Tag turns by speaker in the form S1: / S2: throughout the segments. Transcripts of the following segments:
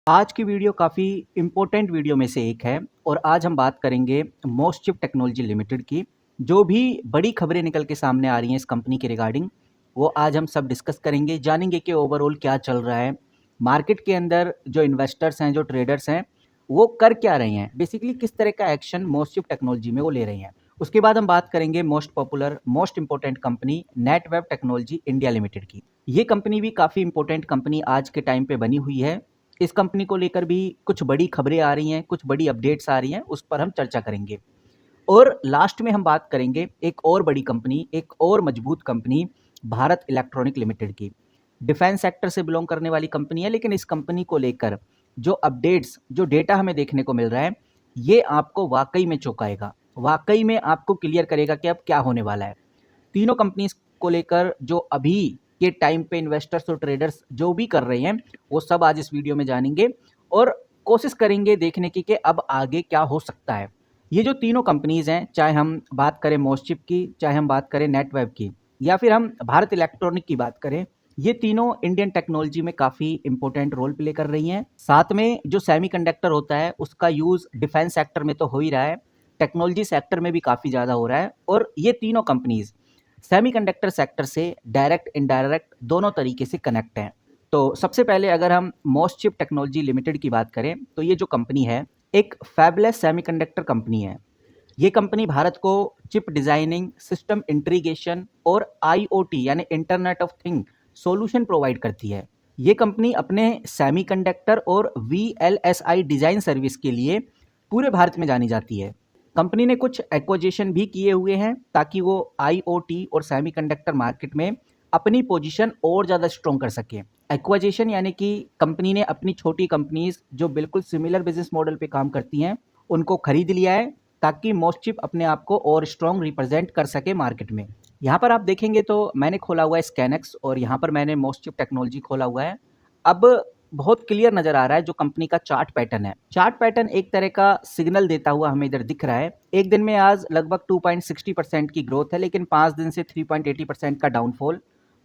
S1: आज की वीडियो काफ़ी इम्पोर्टेंट वीडियो में से एक है और आज हम बात करेंगे मोस्टचिप टेक्नोलॉजी लिमिटेड की। जो भी बड़ी खबरें निकल के सामने आ रही हैं इस कंपनी के रिगार्डिंग, वो आज हम सब डिस्कस करेंगे, जानेंगे कि ओवरऑल क्या चल रहा है मार्केट के अंदर। जो इन्वेस्टर्स हैं, जो ट्रेडर्स हैं, वो कर क्या रहे हैं, बेसिकली किस तरह का एक्शन मोस्टचिप टेक्नोलॉजी में वो ले रहे हैं। उसके बाद हम बात करेंगे most popular most important company Netweb technology India limited की। ये कंपनी भी काफ़ी इंपॉर्टेंट कंपनी आज के टाइम पे बनी हुई है। इस कंपनी को लेकर भी कुछ बड़ी खबरें आ रही हैं, कुछ बड़ी अपडेट्स आ रही हैं, उस पर हम चर्चा करेंगे। और लास्ट में हम बात करेंगे एक और बड़ी कंपनी, एक और मजबूत कंपनी, भारत इलेक्ट्रॉनिक लिमिटेड की। डिफेंस सेक्टर से बिलोंग करने वाली कंपनी है, लेकिन इस कंपनी को लेकर जो अपडेट्स, जो डेटा हमें देखने को मिल रहा है, ये आपको वाकई में चौंकाएगा, वाकई में आपको क्लियर करेगा कि अब क्या होने वाला है। तीनों कंपनीज को लेकर जो अभी के टाइम पे इन्वेस्टर्स और ट्रेडर्स जो भी कर रहे हैं, वो सब आज इस वीडियो में जानेंगे और कोशिश करेंगे देखने की कि अब आगे क्या हो सकता है। ये जो तीनों कंपनीज हैं, चाहे हम बात करें मोस्टचिप की, चाहे हम बात करें नेटवेब की, या फिर हम भारत इलेक्ट्रॉनिक की बात करें, ये तीनों इंडियन टेक्नोलॉजी में काफ़ी इंपॉर्टेंट रोल प्ले कर रही हैं। साथ में जो सेमीकंडक्टर होता है उसका यूज़ डिफेंस सेक्टर में तो हो ही रहा है, टेक्नोलॉजी सेक्टर में भी काफ़ी ज़्यादा हो रहा है। और ये तीनों कंपनीज सेमीकंडक्टर सेक्टर से डायरेक्ट इनडायरेक्ट दोनों तरीके से कनेक्ट हैं। तो सबसे पहले अगर हम मोस्टचिप टेक्नोलॉजी लिमिटेड की बात करें, तो ये जो कंपनी है एक फैबलेस सेमीकंडक्टर कंपनी है। ये कंपनी भारत को चिप डिजाइनिंग, सिस्टम इंटीग्रेशन और आईओटी यानी internet of thing solution provide करती है। ये कंपनी अपने सेमीकंडक्टर और वीएलएसआई डिजाइन सर्विस के लिए पूरे भारत में जानी जाती है। कंपनी ने कुछ एक्विजिशन भी किए हुए हैं ताकि वो आईओटी और सेमीकंडक्टर मार्केट में अपनी पोजीशन और ज़्यादा स्ट्रॉन्ग कर सके। एक्विजिशन यानी कि कंपनी ने अपनी छोटी कंपनीज जो बिल्कुल सिमिलर बिजनेस मॉडल पे काम करती हैं, उनको खरीद लिया है ताकि मोस्टचिप अपने आप को और स्ट्रॉन्ग रिप्रेजेंट कर सके मार्केट में। यहाँ पर आप देखेंगे तो मैंने खोला हुआ है स्कैनेक्स और यहाँ पर मैंने मोस्टचिप टेक्नोलॉजी खोला हुआ है। अब बहुत क्लियर नज़र आ रहा है जो कंपनी का चार्ट पैटर्न है। चार्ट पैटर्न एक तरह का सिग्नल देता हुआ हमें इधर दिख रहा है। एक दिन में आज लगभग 2.60% की ग्रोथ है, लेकिन 5 दिन से 3.80% का डाउनफॉल,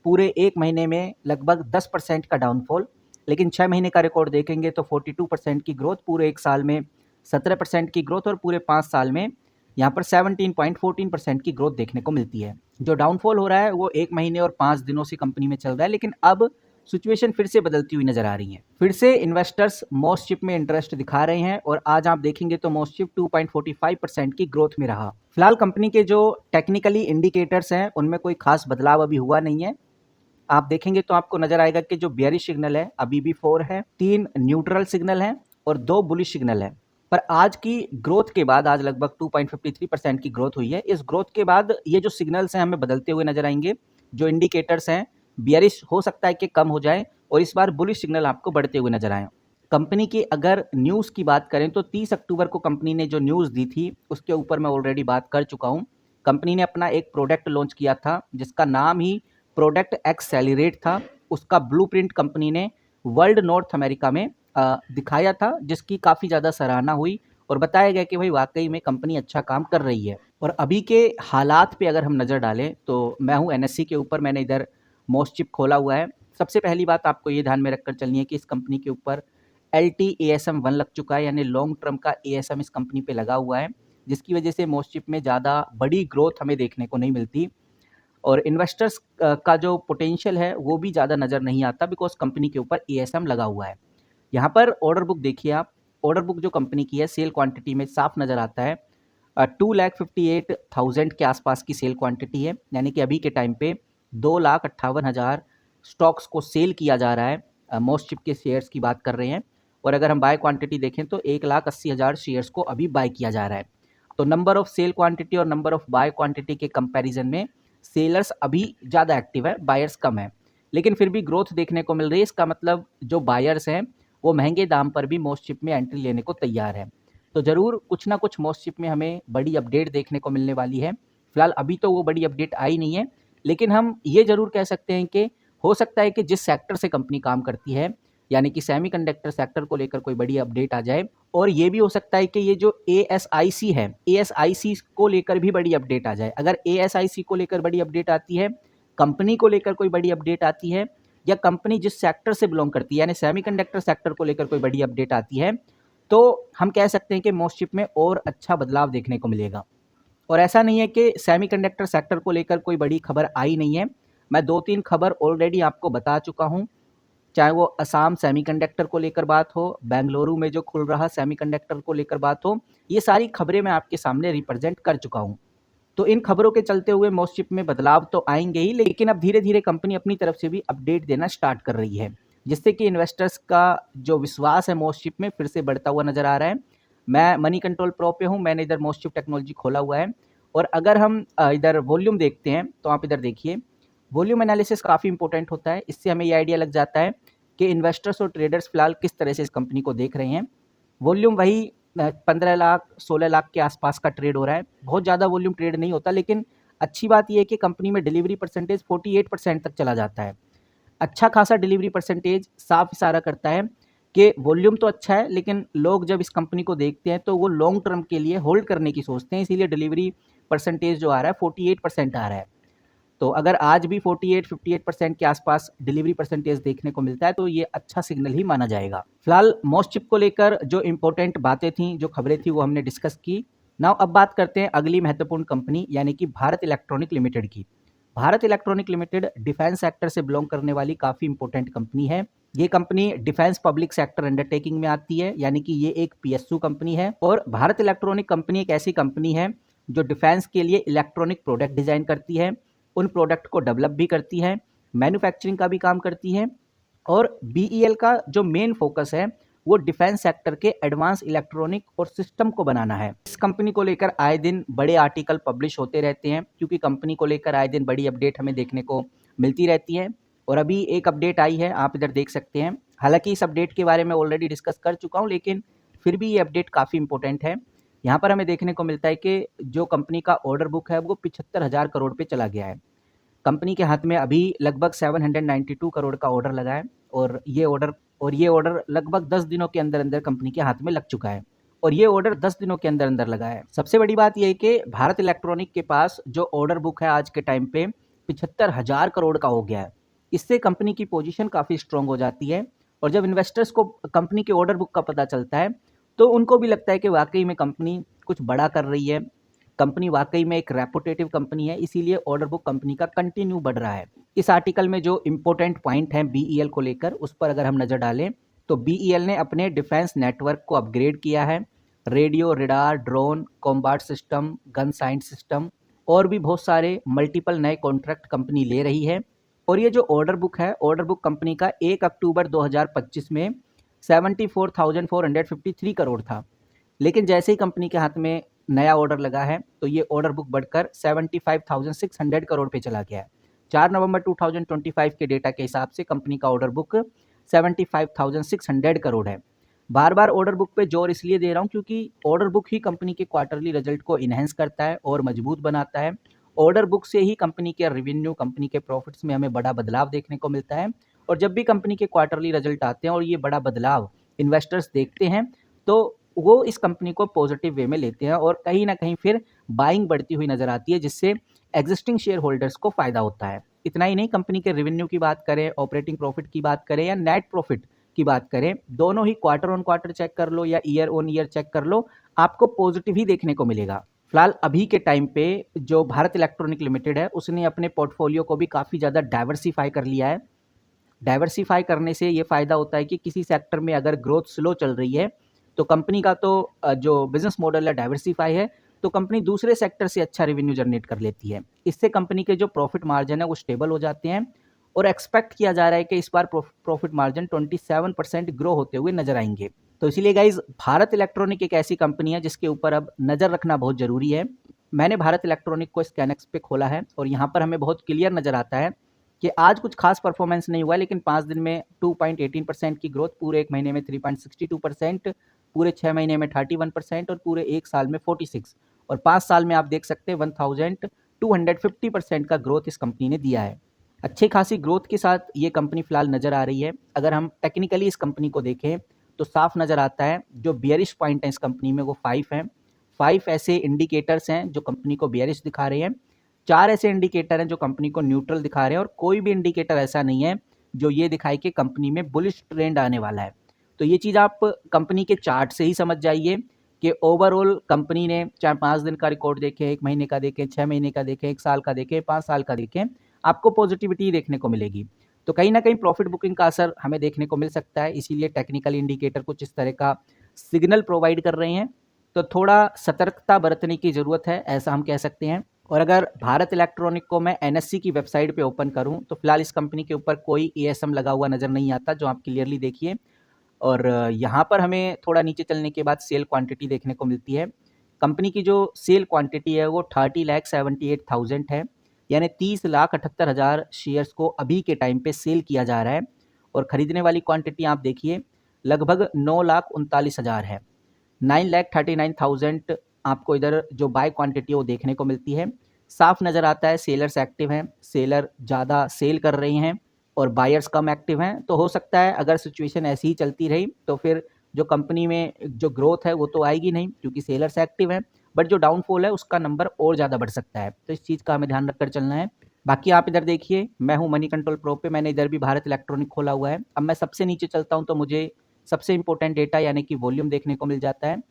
S1: पूरे एक महीने में लगभग 10% का डाउनफॉल, लेकिन 6 महीने का रिकॉर्ड देखेंगे तो 42% की ग्रोथ, पूरे एक साल में 17% की ग्रोथ और पूरे 5 साल में यहाँ पर 17.14% की ग्रोथ देखने को मिलती है। जो डाउनफॉल हो रहा है वो एक महीने और 5 दिनों से कंपनी में चल रहा है, लेकिन अब सिचुएशन फिर से बदलती हुई नजर आ रही है। फिर से इन्वेस्टर्स मोस्टचिप में इंटरेस्ट दिखा रहे हैं और आज आप देखेंगे तो मोस्टचिप 2.45% की ग्रोथ में रहा। फिलहाल कंपनी के जो टेक्निकली इंडिकेटर्स हैं उनमें कोई खास बदलाव अभी हुआ नहीं है। आप देखेंगे तो आपको नजर आएगा कि जो बेयरिश सिग्नल है अभी भी 4 है, 3 न्यूट्रल सिग्नल है और 2 बुलिश सिग्नल है। पर आज की ग्रोथ के बाद, आज लगभग 2.53% की ग्रोथ हुई है, इस ग्रोथ के बाद ये जो सिग्नल्स हैं हमें बदलते हुए नजर आएंगे। जो इंडिकेटर्स हैं बियरिश हो सकता है कि कम हो जाए और इस बार बुलिश सिग्नल आपको बढ़ते हुए नजर आए। कंपनी की अगर न्यूज़ की बात करें तो 30 अक्टूबर को कंपनी ने जो न्यूज़ दी थी उसके ऊपर मैं ऑलरेडी बात कर चुका हूँ। कंपनी ने अपना एक प्रोडक्ट लॉन्च किया था जिसका नाम ही प्रोडक्ट एक्सेलरेट था। उसका ब्लूप्रिंट कंपनी ने वर्ल्ड नॉर्थ अमेरिका में दिखाया था, जिसकी काफ़ी ज़्यादा सराहना हुई और बताया गया कि भाई वाकई में कंपनी अच्छा काम कर रही है। और अभी के हालात पे अगर हम नज़र डालें तो मैं हूँ एनएससी के ऊपर, मैंने इधर मोस्टचिप खोला हुआ है। सबसे पहली बात आपको ये ध्यान में रखकर चलनी है कि इस कंपनी के ऊपर LT ASM 1 लग चुका है, यानी लॉन्ग टर्म का ASM इस कंपनी पे लगा हुआ है, जिसकी वजह से मोस्टचिप में ज़्यादा बड़ी ग्रोथ हमें देखने को नहीं मिलती और इन्वेस्टर्स का जो पोटेंशियल है वो भी ज़्यादा नज़र नहीं आता, बिकॉज कंपनी के ऊपर ASM लगा हुआ है। यहाँ पर ऑर्डर बुक देखिए आप, ऑर्डर बुक जो कंपनी की है सेल क्वांटिटी में साफ नज़र आता है 2,58,000 के आसपास की सेल क्वांटिटी है, यानी कि अभी के टाइम पे 2,58,000 स्टॉक्स को सेल किया जा रहा है। मोस्टचिप के शेयर्स की बात कर रहे हैं और अगर हम बाय क्वांटिटी देखें तो 1,80,000 शेयर्स को अभी बाय किया जा रहा है। तो नंबर ऑफ सेल क्वांटिटी और नंबर ऑफ बाय क्वांटिटी के कंपैरिजन में सेलर्स अभी ज़्यादा एक्टिव है, बायर्स कम है, लेकिन फिर भी ग्रोथ देखने को मिल रही है। इसका मतलब जो बायर्स हैं वो महंगे दाम पर भी मोस्टचिप में एंट्री लेने को तैयार है। तो ज़रूर कुछ ना कुछ मोस्टचिप में हमें बड़ी अपडेट देखने को मिलने वाली है। फिलहाल अभी तो वो बड़ी अपडेट आई नहीं है, लेकिन हम ये ज़रूर कह सकते हैं कि हो सकता है कि जिस सेक्टर से कंपनी काम करती है, यानी कि सेमीकंडक्टर सेक्टर को लेकर कोई बड़ी अपडेट आ जाए। और ये भी हो सकता है कि ये जो ASIC है, ASIC को लेकर भी बड़ी अपडेट आ जाए। अगर ASIC को लेकर बड़ी अपडेट आती है, कंपनी को लेकर कोई बड़ी अपडेट आती है, या कंपनी जिस सेक्टर से बिलोंग करती है, यानी सेमीकंडक्टर सेक्टर को लेकर कोई बड़ी अपडेट आती है, तो हम कह सकते हैं कि मोस्टशिप में और अच्छा बदलाव देखने को मिलेगा। और ऐसा नहीं है कि सेमीकंडक्टर सेक्टर को लेकर कोई बड़ी खबर आई नहीं है। मैं 2-3 खबर ऑलरेडी आपको बता चुका हूँ, चाहे वो असम सेमीकंडक्टर को लेकर बात हो, बेंगलुरु में जो खुल रहा सेमीकंडक्टर को लेकर बात हो, ये सारी खबरें मैं आपके सामने रिप्रेजेंट कर चुका हूँ। तो इन खबरों के चलते हुए मोस्टशिप में बदलाव तो आएंगे ही, लेकिन अब धीरे-धीरे कंपनी अपनी तरफ से भी अपडेट देना स्टार्ट कर रही है, जिससे कि इन्वेस्टर्स का जो विश्वास है मोस्टशिप में फिर से बढ़ता हुआ नज़र आ रहा है। मैं मनी कंट्रोल प्रो पे हूँ, मैंने इधर मोस्टशिप टेक्नोलॉजी खोला हुआ है और अगर हम इधर वॉल्यूम देखते हैं, तो आप इधर देखिए, वॉल्यूम एनालिसिस काफ़ी इंपॉर्टेंट होता है। इससे हमें ये आइडिया लग जाता है कि इन्वेस्टर्स और ट्रेडर्स फिलहाल किस तरह से इस कंपनी को देख रहे हैं। वॉल्यूम वही 15 लाख 16 लाख के आसपास का ट्रेड हो रहा है। बहुत ज़्यादा वॉल्यूम ट्रेड नहीं होता, लेकिन अच्छी बात यह है कि कंपनी में डिलीवरी परसेंटेज 48% तक चला जाता है। अच्छा खासा डिलीवरी परसेंटेज साफ इशारा करता है कि वॉल्यूम तो अच्छा है, लेकिन लोग जब इस कंपनी को देखते हैं तो वो लॉन्ग टर्म के लिए होल्ड करने की सोचते हैं, इसीलिए डिलीवरी परसेंटेज जो आ रहा है 48% आ रहा है। तो अगर आज भी 48-58% के आसपास डिलीवरी परसेंटेज देखने को मिलता है, तो ये अच्छा सिग्नल ही माना जाएगा। फिलहाल मोस्टशिप को लेकर जो इंपॉर्टेंट बातें थी, जो खबरें थी, वो हमने डिस्कस की। नाउ अब बात करते हैं अगली महत्वपूर्ण कंपनी यानी कि भारत इलेक्ट्रॉनिक लिमिटेड की। Bharat electronic limited defence sector से बिलोंग करने वाली काफ़ी इंपॉर्टेंट कंपनी है। ये company defence public sector undertaking में आती है, यानी कि ये एक पीएसयू कंपनी है। और भारत इलेक्ट्रॉनिक कंपनी एक ऐसी कंपनी है जो डिफेंस के लिए इलेक्ट्रॉनिक प्रोडक्ट डिज़ाइन करती है, उन प्रोडक्ट को डेवलप भी करती है, मैन्युफैक्चरिंग का भी काम करती है। और बीईएल का जो मेन फोकस है वो डिफेंस सेक्टर के एडवांस इलेक्ट्रॉनिक और सिस्टम को बनाना है। इस कंपनी को लेकर आए दिन बड़े आर्टिकल पब्लिश होते रहते हैं, क्योंकि कंपनी को लेकर आए दिन बड़ी अपडेट हमें देखने को मिलती रहती है। और अभी एक अपडेट आई है, आप इधर देख सकते हैं। हालांकि इस अपडेट के बारे में ऑलरेडी डिस्कस कर चुका हूं, लेकिन फिर भी ये अपडेट काफ़ी इंपॉर्टेंट है। यहाँ पर हमें देखने को मिलता है कि जो कंपनी का ऑर्डर बुक है वो 75,000 करोड़ पे चला गया है। कंपनी के हाथ में अभी लगभग 792 करोड़ का ऑर्डर लगा है और ये ऑर्डर लगभग 10 दिनों के अंदर अंदर कंपनी के हाथ में लग चुका है। और ये ऑर्डर 10 दिनों के अंदर अंदर लगा है। सबसे बड़ी बात यह है कि भारत इलेक्ट्रॉनिक के पास जो ऑर्डर बुक है आज के टाइम पे 75,000 करोड़ का हो गया है। इससे कंपनी की पोजीशन काफ़ी स्ट्रांग हो जाती है। और जब इन्वेस्टर्स को कंपनी के ऑर्डर बुक का पता चलता है, तो उनको भी लगता है कि वाकई में कंपनी कुछ बड़ा कर रही है, कंपनी वाकई में एक रेपुटेटिव कंपनी है, इसीलिए ऑर्डर बुक कंपनी का कंटिन्यू बढ़ रहा है। इस आर्टिकल में जो इंपॉर्टेंट पॉइंट हैं बीईएल को लेकर, उस पर अगर हम नज़र डालें तो बीईएल ने अपने डिफेंस नेटवर्क को अपग्रेड किया है। Radio, radar, drone, combat system, gun signed system और भी बहुत सारे मल्टीपल नए कॉन्ट्रैक्ट कंपनी ले रही है। और ये जो ऑर्डर बुक है, ऑर्डर बुक कंपनी का 1 अक्टूबर 2025 में 74,453 करोड़ था। लेकिन जैसे ही कंपनी के हाथ में नया ऑर्डर लगा है, तो ये ऑर्डर बुक बढ़कर 75,600 करोड़ पे चला गया है। 4 नवंबर 2025 के डेटा के हिसाब से कंपनी का ऑर्डर बुक 75,600 करोड़ है। बार बार ऑर्डर बुक पे जोर इसलिए दे रहा हूँ क्योंकि ऑर्डर बुक ही कंपनी के क्वार्टरली रिजल्ट को इन्हेंस करता है और मजबूत बनाता है। ऑर्डर बुक से ही कंपनी के रेवेन्यू, कंपनी के प्रॉफिट्स में हमें बड़ा बदलाव देखने को मिलता है। और जब भी कंपनी के क्वार्टरली रिजल्ट आते हैं और ये बड़ा बदलाव इन्वेस्टर्स देखते हैं, तो वो इस कंपनी को पॉजिटिव वे में लेते हैं और कहीं ना कहीं फिर बाइंग बढ़ती हुई नजर आती है, जिससे एग्जिस्टिंग शेयर होल्डर्स को फायदा होता है। इतना ही नहीं, कंपनी के रेवेन्यू की बात करें, ऑपरेटिंग प्रॉफिट की बात करें या नेट प्रॉफिट की बात करें, दोनों ही क्वार्टर ऑन क्वार्टर चेक कर लो या ईयर ऑन ईयर चेक कर लो, आपको पॉजिटिव ही देखने को मिलेगा। फिलहाल अभी के टाइम पे जो भारत इलेक्ट्रॉनिक लिमिटेड है, उसने अपने पोर्टफोलियो को भी काफ़ी ज़्यादा डाइवर्सिफाई कर लिया है। डाइवर्सिफाई करने से ये फ़ायदा होता है कि किसी सेक्टर में अगर ग्रोथ स्लो चल रही है, तो कंपनी का तो जो बिजनेस मॉडल है डाइवर्सिफाई है, तो कंपनी दूसरे सेक्टर से अच्छा रेवेन्यू जनरेट कर लेती है। इससे कंपनी के जो प्रॉफिट मार्जिन है वो स्टेबल हो जाते हैं और एक्सपेक्ट किया जा रहा है कि इस बार प्रॉफिट मार्जिन 27% ग्रो होते हुए नजर आएंगे। तो इसीलिए गाइज, भारत इलेक्ट्रॉनिक एक ऐसी कंपनी है जिसके ऊपर अब नज़र रखना बहुत ज़रूरी है। मैंने भारत इलेक्ट्रॉनिक को स्कैनएक्स पे खोला है और यहाँ पर हमें बहुत क्लियर नज़र आता है कि आज कुछ खास परफॉर्मेंस नहीं हुआ, लेकिन 5 दिन में 2.18% की ग्रोथ, पूरे एक महीने में 3.62%, पूरे 6 महीने में 31% और पूरे एक साल में 46, और 5 साल में आप देख सकते हैं 1250% का ग्रोथ इस कंपनी ने दिया है। अच्छी खासी ग्रोथ के साथ ये कंपनी फिलहाल नज़र आ रही है। अगर हम टेक्निकली इस कंपनी को देखें तो साफ नज़र आता है जो बियरिश पॉइंट है इस कंपनी में वो 5 हैं। 5 ऐसे इंडिकेटर्स हैं जो कंपनी को बियरिश दिखा रहे हैं, 4 ऐसे इंडिकेटर हैं जो कंपनी को न्यूट्रल दिखा रहे हैं और कोई भी इंडिकेटर ऐसा नहीं है जो ये दिखाए कि कंपनी में बुलिश ट्रेंड आने वाला है। तो ये चीज़ आप कंपनी के चार्ट से ही समझ जाइए कि ओवरऑल कंपनी ने चाहे 5 दिन का रिकॉर्ड देखें, 1 महीने का देखें, 6 महीने का देखें, 1 साल का देखें, 5 साल का देखें, आपको पॉजिटिविटी देखने को मिलेगी। तो कहीं न कहीं प्रॉफिट बुकिंग का असर हमें देखने को मिल सकता है, इसीलिए टेक्निकल इंडिकेटर कुछ इस तरह का सिग्नल प्रोवाइड कर रहे हैं। तो थोड़ा सतर्कता बरतने की ज़रूरत है, ऐसा हम कह सकते हैं। और अगर भारत इलेक्ट्रॉनिक को मैं एनएससी की वेबसाइट पे ओपन करूं तो फिलहाल इस कंपनी के ऊपर कोई एएसएम लगा हुआ नज़र नहीं आता, जो आप क्लियरली देखिए। और यहाँ पर हमें थोड़ा नीचे चलने के बाद सेल क्वांटिटी देखने को मिलती है। कंपनी की जो सेल क्वांटिटी है वो 30,78,000 है, यानी 30,78,000 शेयर्स को अभी के टाइम पे सेल किया जा रहा है। और खरीदने वाली क्वांटिटी आप देखिए लगभग 9,39,000 है। 9,39,000 आपको इधर जो बाय क्वांटिटी है वो देखने को मिलती है। साफ नज़र आता है सेलर्स एक्टिव हैं, सेलर ज़्यादा सेल कर रहे हैं और बायर्स कम एक्टिव हैं। तो हो सकता है अगर सिचुएशन ऐसी ही चलती रही तो फिर जो कंपनी में जो ग्रोथ है वो तो आएगी नहीं, क्योंकि सेलर्स एक्टिव हैं, बट जो डाउनफॉल है उसका नंबर और ज़्यादा बढ़ सकता है। तो इस चीज़ का हमें ध्यान रखकर चलना है। बाकी आप इधर देखिए, मैं हूँ मनी कंट्रोल प्रो पे, मैंने इधर भी भारत इलेक्ट्रॉनिक खोला हुआ है। अब मैं सबसे नीचे चलता हूँ तो मुझे सबसे इंपॉर्टेंट डेटा यानी कि वॉल्यूम देखने को मिल जाता है।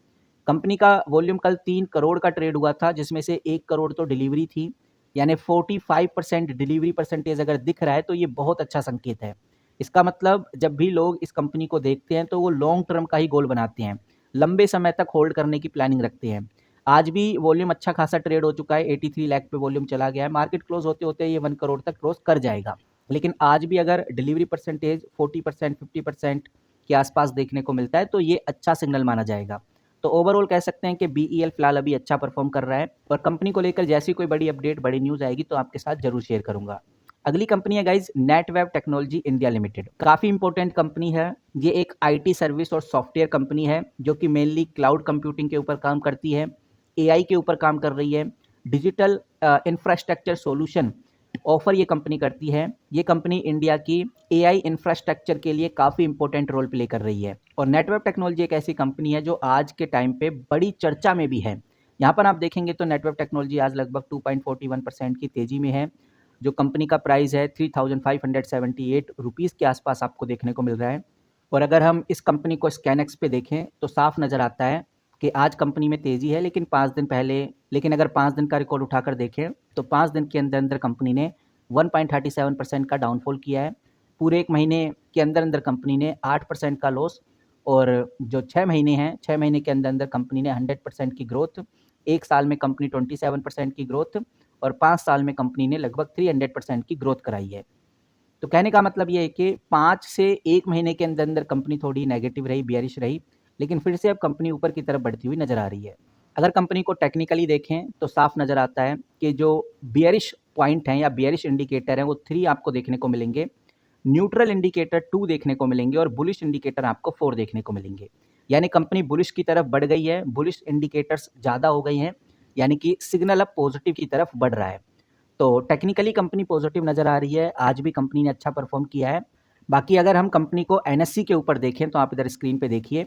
S1: कंपनी का वॉल्यूम कल 3 करोड़ का ट्रेड हुआ था, जिसमें से 1 करोड़ तो डिलीवरी थी, यानी 45% डिलीवरी परसेंटेज अगर दिख रहा है तो ये बहुत अच्छा संकेत है। इसका मतलब जब भी लोग इस कंपनी को देखते हैं तो वो लॉन्ग टर्म का ही गोल बनाते हैं, लंबे समय तक होल्ड करने की प्लानिंग रखते हैं। आज भी वॉल्यूम अच्छा खासा ट्रेड हो चुका है, 83 लाख पे वॉल्यूम चला गया है, मार्केट क्लोज होते होते ये 1 करोड़ तक क्रॉस कर जाएगा। लेकिन आज भी अगर डिलीवरी परसेंटेज 40% 50% के आसपास देखने को मिलता है तो ये अच्छा सिग्नल माना जाएगा। तो ओवरऑल कह सकते हैं कि बीईएल फिलहाल अभी अच्छा परफॉर्म कर रहा है और कंपनी को लेकर जैसी कोई बड़ी अपडेट, बड़ी न्यूज़ आएगी तो आपके साथ जरूर शेयर करूंगा। अगली कंपनी है गाइज नेटवेव टेक्नोलॉजी इंडिया लिमिटेड। काफ़ी इंपॉर्टेंट कंपनी है। ये एक आईटी सर्विस और सॉफ्टवेयर कंपनी है जो कि मेनली क्लाउड कंप्यूटिंग के ऊपर काम करती है, एआई के ऊपर काम कर रही है, डिजिटल इंफ्रास्ट्रक्चर सॉल्यूशन ऑफर ये कंपनी करती है। ये कंपनी इंडिया की एआई इंफ्रास्ट्रक्चर के लिए काफ़ी इंपॉर्टेंट रोल प्ले कर रही है। और नेटवर्क टेक्नोलॉजी एक ऐसी कंपनी है जो आज के टाइम पे बड़ी चर्चा में भी है। यहाँ पर आप देखेंगे तो नेटवर्क टेक्नोलॉजी आज लगभग 2.41% की तेज़ी में है। जो कंपनी का प्राइस है 3,578 रुपीज़ के आसपास आपको देखने को मिल रहा है। और अगर हम इस कंपनी को स्कैनएक्स पे देखें तो साफ नज़र आता है कि आज कंपनी में तेज़ी है, लेकिन 5 दिन पहले, लेकिन अगर 5 दिन का रिकॉर्ड उठाकर देखें तो 5 दिन के अंदर अंदर कंपनी ने 1.37% का डाउनफॉल किया है। पूरे 1 महीने के अंदर अंदर कंपनी ने 8% का लॉस, और जो 6 महीने हैं, 6 महीने के अंदर अंदर कंपनी ने 100% की ग्रोथ, 1 साल में कंपनी 27% की ग्रोथ और 5 साल में कंपनी ने लगभग 300% की ग्रोथ कराई है। तो कहने का मतलब ये है कि 5 से 1 महीने के अंदर अंदर कंपनी थोड़ी नेगेटिव रही, बियरिश रही, लेकिन फिर से अब कंपनी ऊपर की तरफ बढ़ती हुई नज़र आ रही है। अगर कंपनी को टेक्निकली देखें तो साफ नज़र आता है कि जो बियरिश पॉइंट हैं या बियरिश इंडिकेटर हैं वो 3 आपको देखने को मिलेंगे, न्यूट्रल इंडिकेटर 2 देखने को मिलेंगे और बुलिश इंडिकेटर आपको 4 देखने को मिलेंगे। यानी कंपनी बुलिश की तरफ बढ़ गई है, बुलिश इंडिकेटर्स ज़्यादा हो गई हैं, यानी कि सिग्नल अब पॉजिटिव की तरफ बढ़ रहा है। तो टेक्निकली कंपनी पॉजिटिव नज़र आ रही है, आज भी कंपनी ने अच्छा परफॉर्म किया है। बाकी अगर हम कंपनी को एनएससी के ऊपर देखें तो आप इधर स्क्रीन पे देखिए,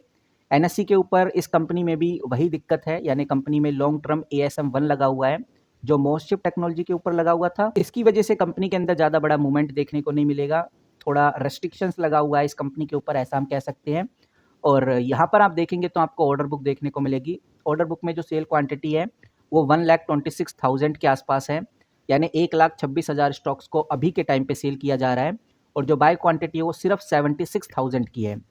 S1: एनएससी के ऊपर इस कंपनी में भी वही दिक्कत है, यानी कंपनी में लॉन्ग टर्म एएसएम 1 लगा हुआ है जो मोस्टशिप टेक्नोलॉजी के ऊपर लगा हुआ था। इसकी वजह से कंपनी के अंदर ज़्यादा बड़ा मूवमेंट देखने को नहीं मिलेगा, थोड़ा रेस्ट्रिक्शंस लगा हुआ है इस कंपनी के ऊपर, ऐसा हम कह सकते हैं। और यहाँ पर आप देखेंगे तो आपको ऑर्डर बुक देखने को मिलेगी। ऑर्डर बुक में जो सेल क्वांटिटी है वो 1,26,000 के आसपास है, यानी 1,26,000 स्टॉक्स को अभी के टाइम पे सेल किया जा रहा है। और जो बाय क्वांटिटी है वो सिर्फ 76,000 की है।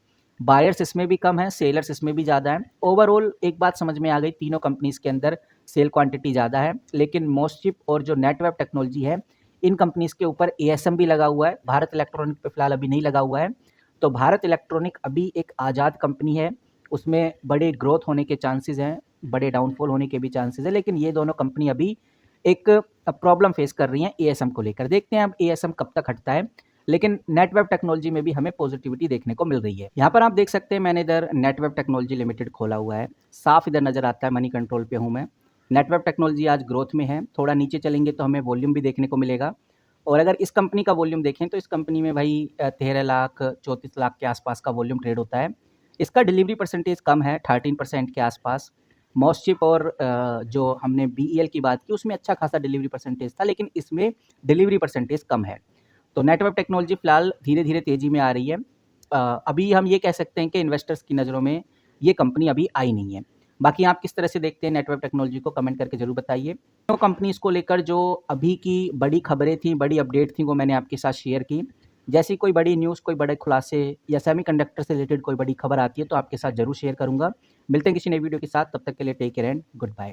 S1: बायर्स इसमें भी कम है, सेलर्स इसमें भी ज़्यादा है। ओवरऑल एक बात समझ में आ गई, तीनों कंपनीज के अंदर सेल क्वांटिटी ज़्यादा है, लेकिन मोस्टशिप और जो नेटवेव टेक्नोलॉजी है इन कंपनीज के ऊपर एएसएम भी लगा हुआ है। भारत इलेक्ट्रॉनिक पे फिलहाल अभी नहीं लगा हुआ है। तो भारत इलेक्ट्रॉनिक अभी एक आज़ाद कंपनी है, उसमें बड़े ग्रोथ होने के चांसेस हैं, बड़े डाउनफॉल होने के भी चांसेस हैं, लेकिन ये दोनों कंपनी अभी एक प्रॉब्लम फेस कर रही हैं एएसएम को लेकर। देखते हैं अब एएसएम कब तक हटता है, लेकिन नेटवेव टेक्नोलॉजी में भी हमें पॉजिटिविटी देखने को मिल रही है। यहाँ पर आप देख सकते हैं मैंने इधर नेटवेव टेक्नोलॉजी लिमिटेड खोला हुआ है, साफ इधर नज़र आता है, मनी कंट्रोल पे हूँ मैं। नेटवेव टेक्नोलॉजी आज ग्रोथ में है, थोड़ा नीचे चलेंगे तो हमें वॉल्यूम भी देखने को मिलेगा। और अगर इस कंपनी का वॉल्यूम देखें तो इस कंपनी में भाई 13 लाख 34 लाख के आसपास का वॉल्यूम ट्रेड होता है। इसका डिलीवरी परसेंटेज कम है, 13% के आसपास। मोस्टशिप और जो हमने बीईएल की बात की उसमें अच्छा खासा डिलीवरी परसेंटेज था, लेकिन इसमें डिलीवरी परसेंटेज कम है। तो नेटवर्क टेक्नोलॉजी फ़िलहाल धीरे-धीरे तेज़ी में आ रही है। अभी हम ये कह सकते हैं कि इन्वेस्टर्स की नज़रों में ये कंपनी अभी आई नहीं है। बाकी आप किस तरह से देखते हैं नेटवर्क टेक्नोलॉजी को, कमेंट करके ज़रूर बताइए। तो कंपनीज़ को लेकर जो अभी की बड़ी खबरें थी, बड़ी अपडेट थी, वो मैंने आपके साथ शेयर की। जैसी कोई बड़ी न्यूज़, कोई बड़े खुलासे या सेमीकंडक्टर से रिलेटेड कोई बड़ी खबर आती है तो आपके साथ ज़रूर शेयर करूँगा। मिलते हैं किसी नई वीडियो के साथ, तब तक के लिए take care and good bye.